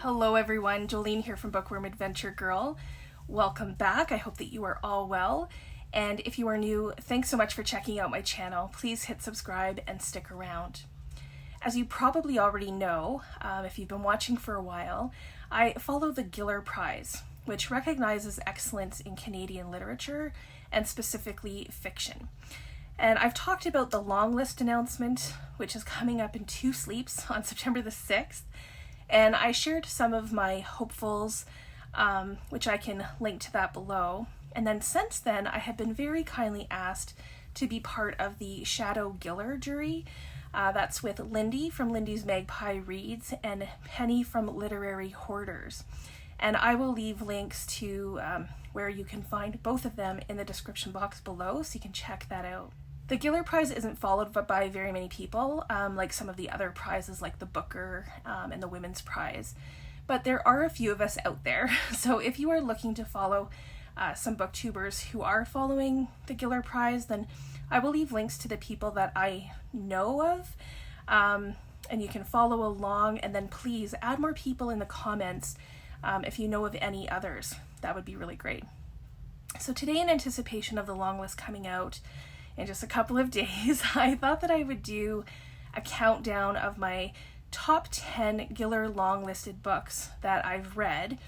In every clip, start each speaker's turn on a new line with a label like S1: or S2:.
S1: Hello everyone, Jolene here from Bookworm Adventure Girl. Welcome back. I hope that you are all well. And if you are new, thanks so much for checking out my channel. Please hit subscribe and stick around. As you probably already know, if you've been watching for a while, I follow the Giller Prize, which recognizes excellence in Canadian literature and specifically fiction. And I've talked about the Longlist announcement, which is coming up in 2 sleeps on September the 6th. And I shared some of my hopefuls, which I can link to that below. And then since then, I have been very kindly asked to be part of the Shadow Giller jury. That's with Lindy from Lindy's Magpie Reads and Penny from Literary Hoarders. And I will leave links to where you can find both of them in the description box below, so you can check that out. The Giller Prize isn't followed by very many people, like some of the other prizes like the Booker and the Women's Prize, but there are a few of us out there. So if you are looking to follow some booktubers who are following the Giller Prize, then I will leave links to the people that I know of, and you can follow along, and then please add more people in the comments if you know of any others. That would be really great. So today, in anticipation of the Longlist coming out in just a couple of days, I thought that I would do a countdown of my top 10 Giller longlisted books that I've read.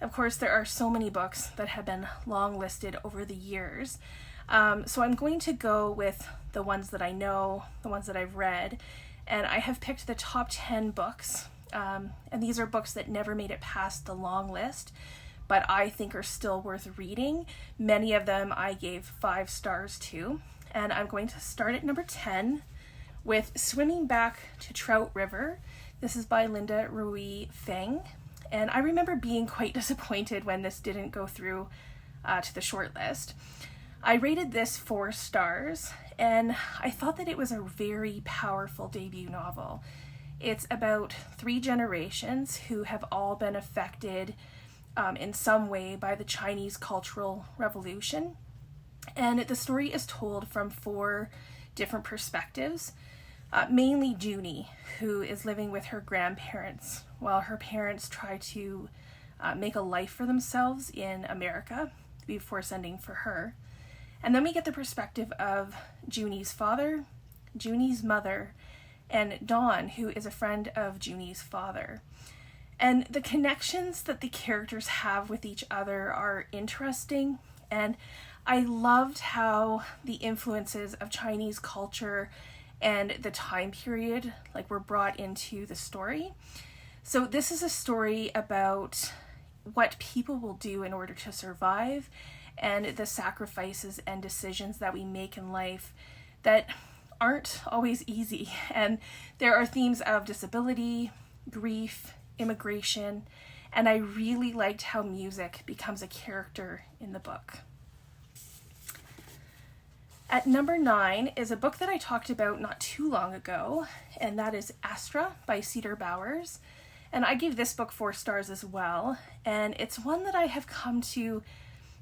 S1: Of course, there are so many books that have been longlisted over the years. So I'm going to go with the ones that I know, the ones that I've read, and I have picked the top 10 books. And these are books that never made it past the long list, but I think are still worth reading. Many of them I gave 5 stars to. And I'm going to start at number 10 with Swimming Back to Trout River. This is by Linda Rui Feng. And I remember being quite disappointed when this didn't go through to the short list. I rated this 4 stars, and I thought that it was a very powerful debut novel. It's about 3 generations who have all been affected in some way by the Chinese Cultural Revolution. And the story is told from 4 different perspectives, mainly Jonny, who is living with her grandparents while her parents try to make a life for themselves in America before sending for her. And then we get the perspective of Jonny's father, Jonny's mother, and Dawn, who is a friend of Jonny's father. And the connections that the characters have with each other are interesting, and I loved how the influences of Chinese culture and the time period were brought into the story. So this is a story about what people will do in order to survive and the sacrifices and decisions that we make in life that aren't always easy. And there are themes of disability, grief, immigration, and I really liked how music becomes a character in the book. At number 9 is a book that I talked about not too long ago, and that is Astra by Cedar Bowers. And I gave this book 4 stars as well, and it's one that I have come to,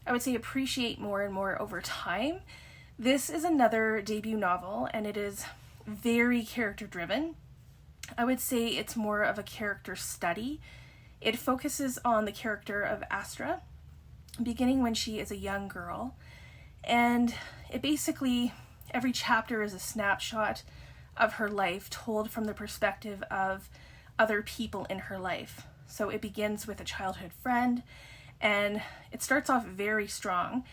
S1: I would say, appreciate more and more over time. This is another debut novel, and it is very character-driven. I would say it's more of a character study. It focuses on the character of Astra, beginning when she is a young girl, and it basically, every chapter is a snapshot of her life told from the perspective of other people in her life. So it begins with a childhood friend, and it starts off very strong.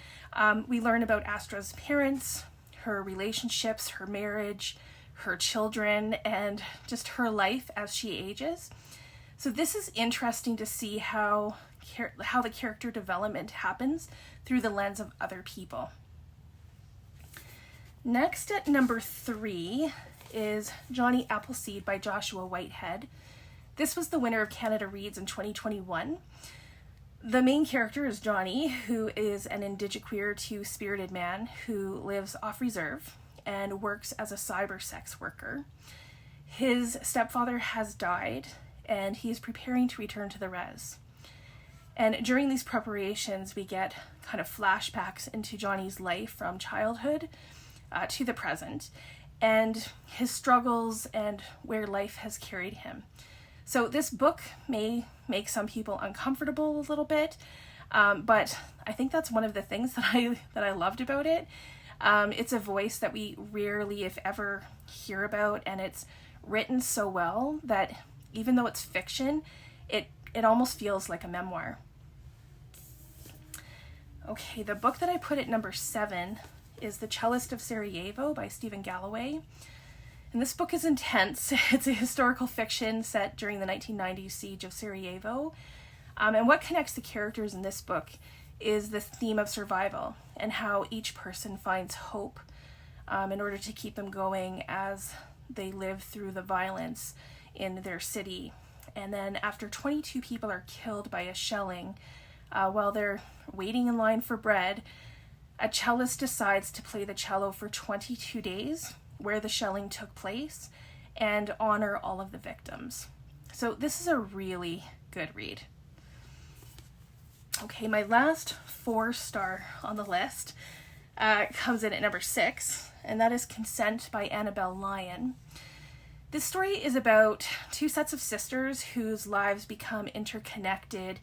S1: We learn about Astra's parents, her relationships, her marriage, her children, and just her life as she ages. So this is interesting to see how the character development happens through the lens of other people. Next at number 3 is Jonny Appleseed by Joshua Whitehead. This was the winner of Canada Reads in 2021. The main character is Jonny, who is an indigiqueer two-spirited man who lives off reserve and works as a cyber sex worker. His stepfather has died, and he is preparing to return to the res. And during these preparations, we get kind of flashbacks into Jonny's life from childhood to the present, and his struggles and where life has carried him. So this book may make some people uncomfortable a little bit, but I think that's one of the things that I loved about it. It's a voice that we rarely, if ever, hear about, and it's written so well that even though it's fiction, it almost feels like a memoir. Okay, the book that I put at number 7 is The Cellist of Sarajevo by Stephen Galloway. And this book is intense. It's a historical fiction set during the 1990s siege of Sarajevo. And what connects the characters in this book is the theme of survival and how each person finds hope in order to keep them going as they live through the violence in their city. And then after 22 people are killed by a shelling while they're waiting in line for bread, a cellist decides to play the cello for 22 days where the shelling took place and honor all of the victims. So this is a really good read. Okay, my last 4-star on the list comes in at number 6, and that is Consent by Annabel, Lyon. This story is about 2 sets of sisters whose lives become interconnected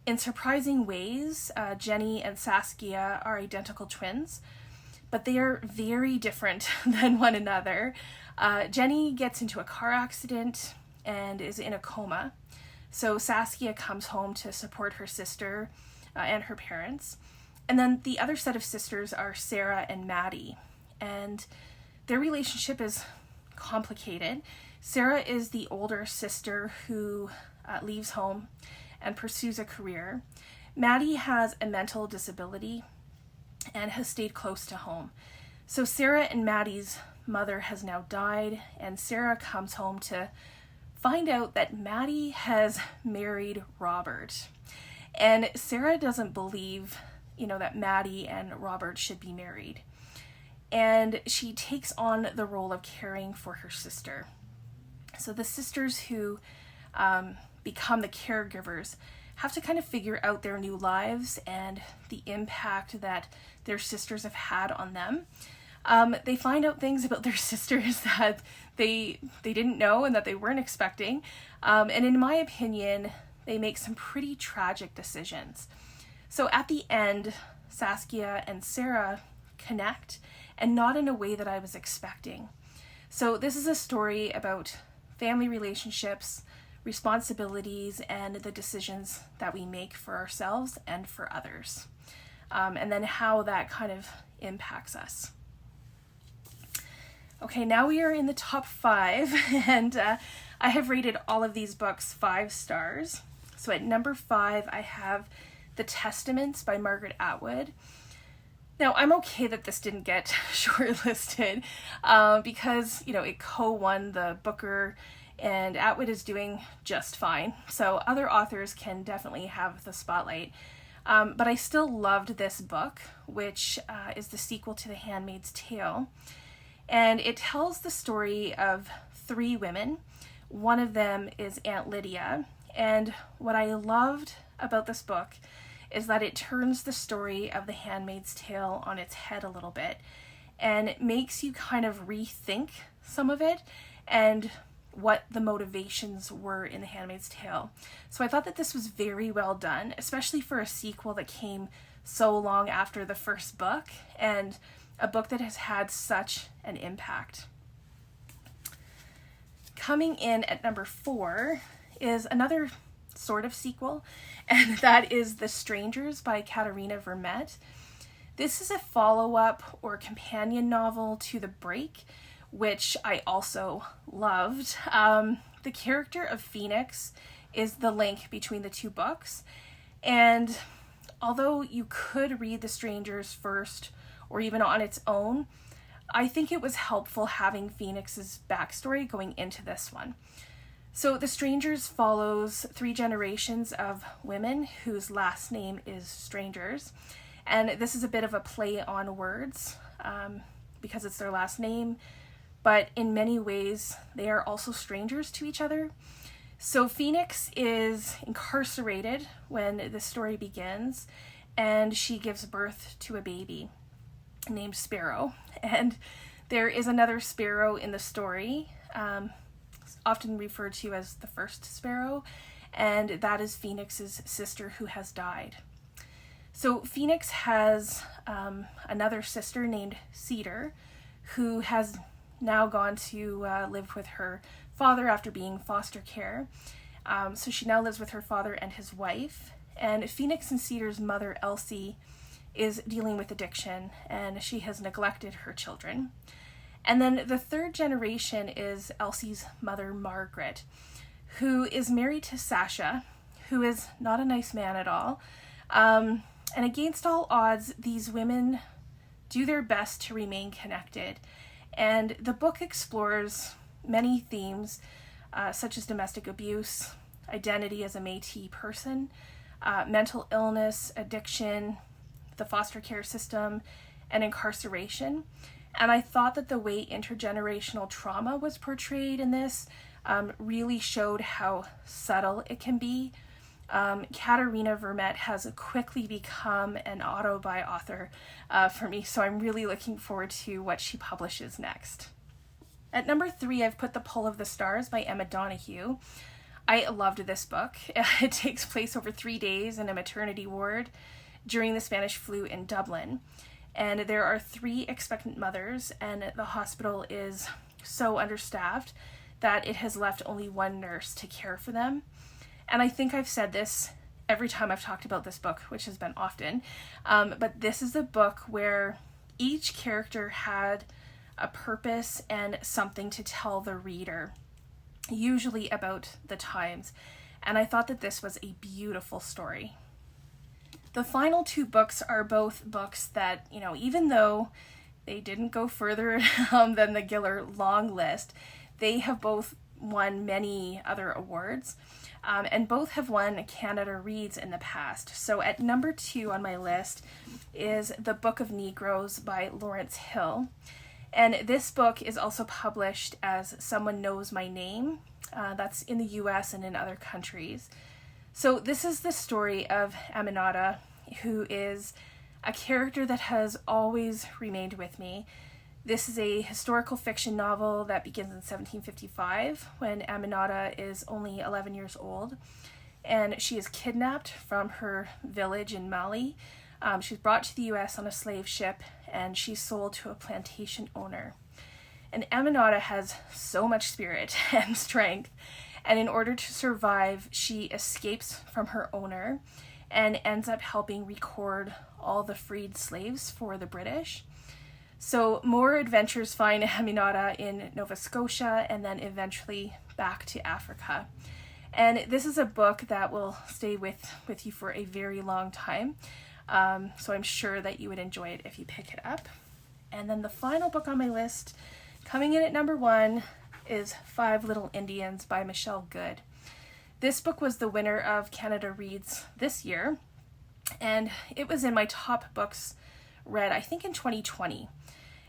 S1: in surprising ways. Jenny and Saskia are identical twins, but they are very different than one another. Jenny gets into a car accident and is in a coma. So Saskia comes home to support her sister and her parents. And then the other set of sisters are Sarah and Maddie. And their relationship is complicated. Sarah is the older sister who leaves home and pursues a career. Maddie has a mental disability and has stayed close to home. So Sarah and Maddie's mother has now died, and Sarah comes home to find out that Maddie has married Robert. And Sarah doesn't believe, that Maddie and Robert should be married. And she takes on the role of caring for her sister. So the sisters who become the caregivers have to kind of figure out their new lives and the impact that their sisters have had on them. They find out things about their sisters that they didn't know and that they weren't expecting. And in my opinion, they make some pretty tragic decisions. So at the end, Saskia and Sarah connect, and not in a way that I was expecting. So this is a story about family relationships, responsibilities, and the decisions that we make for ourselves and for others. And then how that kind of impacts us. Okay, now we are in the top 5, and I have rated all of these books 5 stars. So at number 5, I have The Testaments by Margaret Atwood. Now, I'm okay that this didn't get shortlisted because, it co-won the Booker, and Atwood is doing just fine. So other authors can definitely have the spotlight. But I still loved this book, which is the sequel to The Handmaid's Tale. And it tells the story of 3 women. One of them is Aunt Lydia. And what I loved about this book is that it turns the story of The Handmaid's Tale on its head a little bit, and it makes you kind of rethink some of it and what the motivations were in The Handmaid's Tale. So I thought that this was very well done, especially for a sequel that came so long after the first book, and a book that has had such an impact. Coming in at number 4 is another sort of sequel, and that is The Strangers by Katherena Vermette. This is a follow-up or companion novel to The Break, which I also loved. The character of Phoenix is the link between the 2 books, and although you could read The Strangers first or even on its own, I think it was helpful having Phoenix's backstory going into this one. So The Strangers follows 3 generations of women whose last name is Strangers. And this is a bit of a play on words because it's their last name. But in many ways, they are also strangers to each other. So Phoenix is incarcerated when the story begins, and she gives birth to a baby named Sparrow. And there is another Sparrow in the story. often referred to as the first sparrow, and that is Phoenix's sister who has died. So Phoenix has another sister named Cedar, who has now gone to live with her father after being foster care. So she now lives with her father and his wife, and Phoenix and Cedar's mother, Elsie, is dealing with addiction, and she has neglected her children. And then the third generation is Elsie's mother, Margaret, who is married to Sasha, who is not a nice man at all. And against all odds, these women do their best to remain connected. And the book explores many themes, such as domestic abuse, identity as a Métis person, mental illness, addiction, the foster care system, and incarceration. And I thought that the way intergenerational trauma was portrayed in this really showed how subtle it can be. Katherena Vermette has quickly become an auto-buy author for me, so I'm really looking forward to what she publishes next. At number 3, I've put The Pull of the Stars by Emma Donoghue. I loved this book. It takes place over 3 days in a maternity ward during the Spanish flu in Dublin. And there are 3 expectant mothers, and the hospital is so understaffed that it has left only 1 nurse to care for them. And I think I've said this every time I've talked about this book, which has been often, but this is a book where each character had a purpose and something to tell the reader, usually about the times. And I thought that this was a beautiful story. The final 2 books are both books that, even though they didn't go further than the Giller Longlist, they have both won many other awards, and both have won Canada Reads in the past. So at number 2 on my list is The Book of Negros by Lawrence Hill. And this book is also published as Someone Knows My Name. That's in the US and in other countries. So this is the story of Aminata, who is a character that has always remained with me. This is a historical fiction novel that begins in 1755 when Aminata is only 11 years old, and she is kidnapped from her village in Mali. She's brought to the US on a slave ship, and she's sold to a plantation owner. And Aminata has so much spirit and strength, and in order to survive, she escapes from her owner and ends up helping record all the freed slaves for the British. So more adventures find Aminata in Nova Scotia and then eventually back to Africa. And this is a book that will stay with you for a very long time. So I'm sure that you would enjoy it if you pick it up. And then the final book on my list, coming in at number 1, is 5 Little Indians by Michelle Good. This book was the winner of Canada Reads this year, and it was in my top books read, I think, in 2020.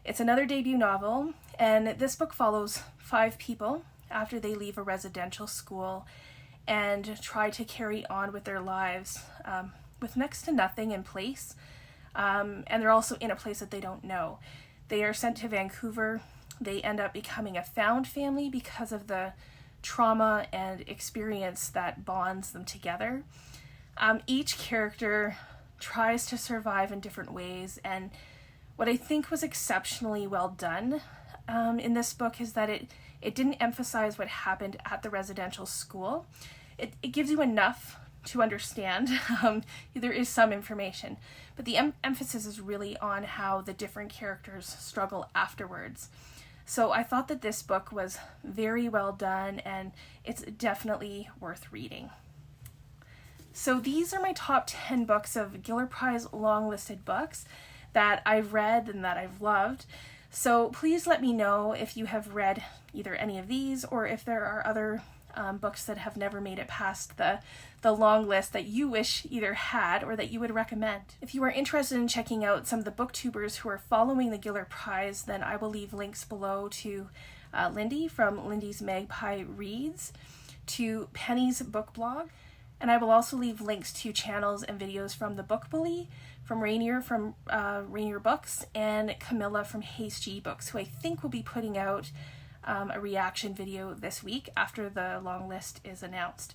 S1: It's another debut novel, and this book follows 5 people after they leave a residential school and try to carry on with their lives with next to nothing in place, and they're also in a place that they don't know. They are sent to Vancouver. They end up becoming a found family because of the trauma and experience that bonds them together. Each character tries to survive in different ways, and what I think was exceptionally well done in this book is that it didn't emphasize what happened at the residential school. It gives you enough to understand. There is some information, but the emphasis is really on how the different characters struggle afterwards. So I thought that this book was very well done, and it's definitely worth reading. So these are my top 10 books of Giller Prize long-listed books that I've read and that I've loved. So please let me know if you have read either any of these, or if there are other books that have never made it past the long list that you wish either had or that you would recommend. If you are interested in checking out some of the booktubers who are following the Giller Prize, then I will leave links below to Lindy from Lindy's Magpie Reads, to Penny's book blog, and I will also leave links to channels and videos from The Book Bully, from Rainier Books, and Camila from Haste G Books, who I think will be putting out a reaction video this week after the long list is announced.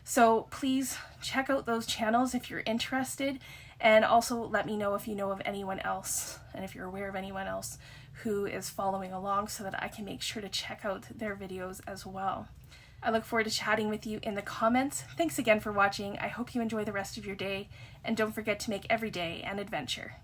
S1: So please check out those channels if you're interested, and also let me know if you know of anyone else and if you're aware of anyone else who is following along so that I can make sure to check out their videos as well. I look forward to chatting with you in the comments. Thanks again for watching. I hope you enjoy the rest of your day, and don't forget to make every day an adventure.